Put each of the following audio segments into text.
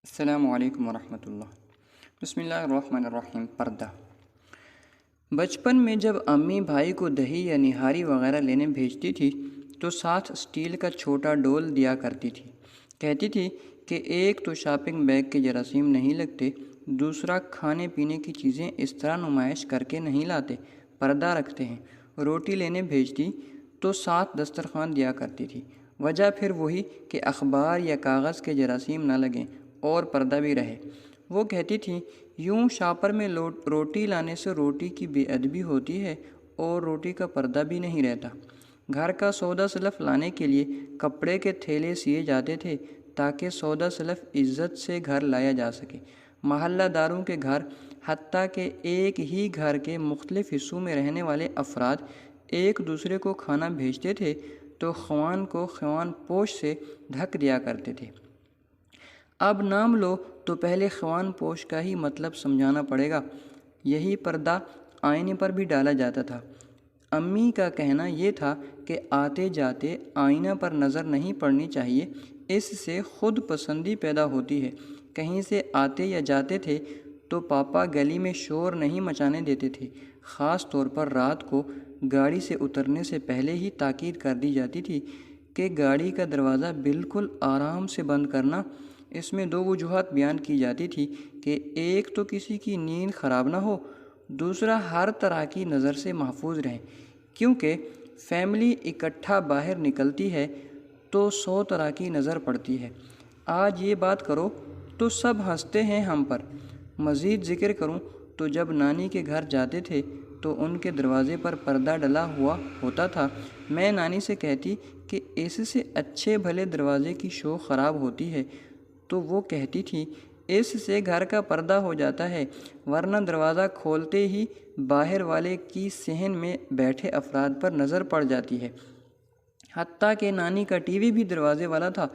السلام علیکم ورحمۃ اللہ۔ بسم اللہ الرحمن الرحیم۔ پردہ۔ بچپن میں جب امی بھائی کو دہی یا نہاری وغیرہ لینے بھیجتی تھی تو ساتھ اسٹیل کا چھوٹا ڈول دیا کرتی تھی۔ کہتی تھی کہ ایک تو شاپنگ بیگ کے جراثیم نہیں لگتے، دوسرا کھانے پینے کی چیزیں اس طرح نمائش کر کے نہیں لاتے، پردہ رکھتے ہیں۔ روٹی لینے بھیجتی تو ساتھ دسترخوان دیا کرتی تھی۔ وجہ پھر وہی کہ اخبار یا کاغذ کے جراثیم نہ لگیں اور پردہ بھی رہے۔ وہ کہتی تھی یوں شاپر میں روٹی لانے سے روٹی کی بے ادبی ہوتی ہے اور روٹی کا پردہ بھی نہیں رہتا۔ گھر کا سودا سلف لانے کے لیے کپڑے کے تھیلے سیے جاتے تھے تاکہ سودا سلف عزت سے گھر لایا جا سکے۔ محلہ داروں کے گھر، حتیٰ کہ ایک ہی گھر کے مختلف حصوں میں رہنے والے افراد ایک دوسرے کو کھانا بھیجتے تھے تو خوان کو خوان پوش سے ڈھک دیا کرتے تھے۔ اب نام لو تو پہلے خوان پوش کا ہی مطلب سمجھانا پڑے گا۔ یہی پردہ آئینے پر بھی ڈالا جاتا تھا۔ امی کا کہنا یہ تھا کہ آتے جاتے آئینہ پر نظر نہیں پڑنی چاہیے، اس سے خود پسندی پیدا ہوتی ہے۔ کہیں سے آتے یا جاتے تھے تو پاپا گلی میں شور نہیں مچانے دیتے تھے۔ خاص طور پر رات کو گاڑی سے اترنے سے پہلے ہی تاکید کر دی جاتی تھی کہ گاڑی کا دروازہ بالکل آرام سے بند کرنا۔ اس میں دو وجوہات بیان کی جاتی تھی کہ ایک تو کسی کی نیند خراب نہ ہو، دوسرا ہر طرح کی نظر سے محفوظ رہیں، کیونکہ فیملی اکٹھا باہر نکلتی ہے تو 100 طرح کی نظر پڑتی ہے۔ آج یہ بات کرو تو سب ہنستے ہیں ہم پر۔ مزید ذکر کروں تو جب نانی کے گھر جاتے تھے تو ان کے دروازے پر پردہ ڈلا ہوا ہوتا تھا۔ میں نانی سے کہتی کہ اس سے اچھے بھلے دروازے کی شو خراب ہوتی ہے تو وہ کہتی تھی اس سے گھر کا پردہ ہو جاتا ہے، ورنہ دروازہ کھولتے ہی باہر والے کی صحن میں بیٹھے افراد پر نظر پڑ جاتی ہے۔ حتیٰ کہ نانی کا ٹی وی بھی دروازے والا تھا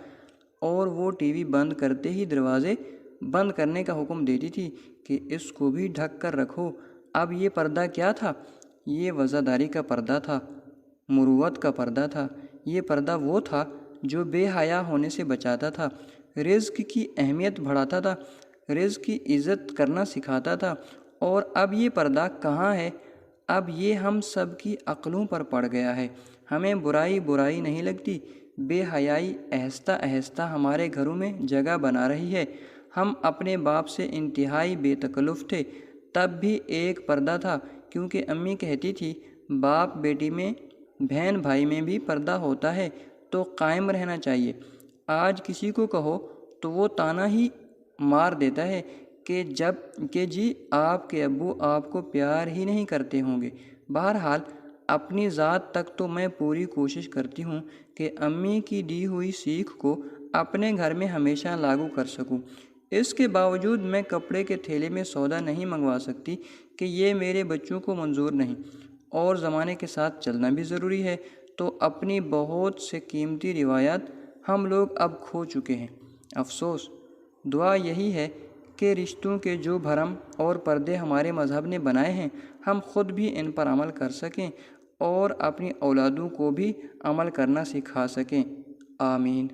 اور وہ ٹی وی بند کرتے ہی دروازے بند کرنے کا حکم دیتی تھی کہ اس کو بھی ڈھک کر رکھو۔ اب یہ پردہ کیا تھا؟ یہ وزاداری کا پردہ تھا، مروت کا پردہ تھا۔ یہ پردہ وہ تھا جو بے حیا ہونے سے بچاتا تھا، رزق کی اہمیت بڑھاتا تھا، رزق کی عزت کرنا سکھاتا تھا۔ اور اب یہ پردہ کہاں ہے؟ اب یہ ہم سب کی عقلوں پر پڑ گیا ہے۔ ہمیں برائی نہیں لگتی۔ بے حیائی آہستہ آہستہ ہمارے گھروں میں جگہ بنا رہی ہے۔ ہم اپنے باپ سے انتہائی بے تکلف تھے، تب بھی ایک پردہ تھا، کیونکہ امی کہتی تھی باپ بیٹی میں، بہن بھائی میں بھی پردہ ہوتا ہے تو قائم رہنا چاہیے۔ آج کسی کو کہو تو وہ طعنہ ہی مار دیتا ہے کہ جی آپ کے ابو آپ کو پیار ہی نہیں کرتے ہوں گے۔ بہرحال اپنی ذات تک تو میں پوری کوشش کرتی ہوں کہ امی کی دی ہوئی سیکھ کو اپنے گھر میں ہمیشہ لاگو کر سکوں۔ اس کے باوجود میں کپڑے کے تھیلے میں سودا نہیں منگوا سکتی کہ یہ میرے بچوں کو منظور نہیں، اور زمانے کے ساتھ چلنا بھی ضروری ہے۔ تو اپنی بہت سے قیمتی روایات ہم لوگ اب کھو چکے ہیں، افسوس۔ دعا یہی ہے کہ رشتوں کے جو بھرم اور پردے ہمارے مذہب نے بنائے ہیں، ہم خود بھی ان پر عمل کر سکیں اور اپنی اولادوں کو بھی عمل کرنا سکھا سکیں۔ آمین۔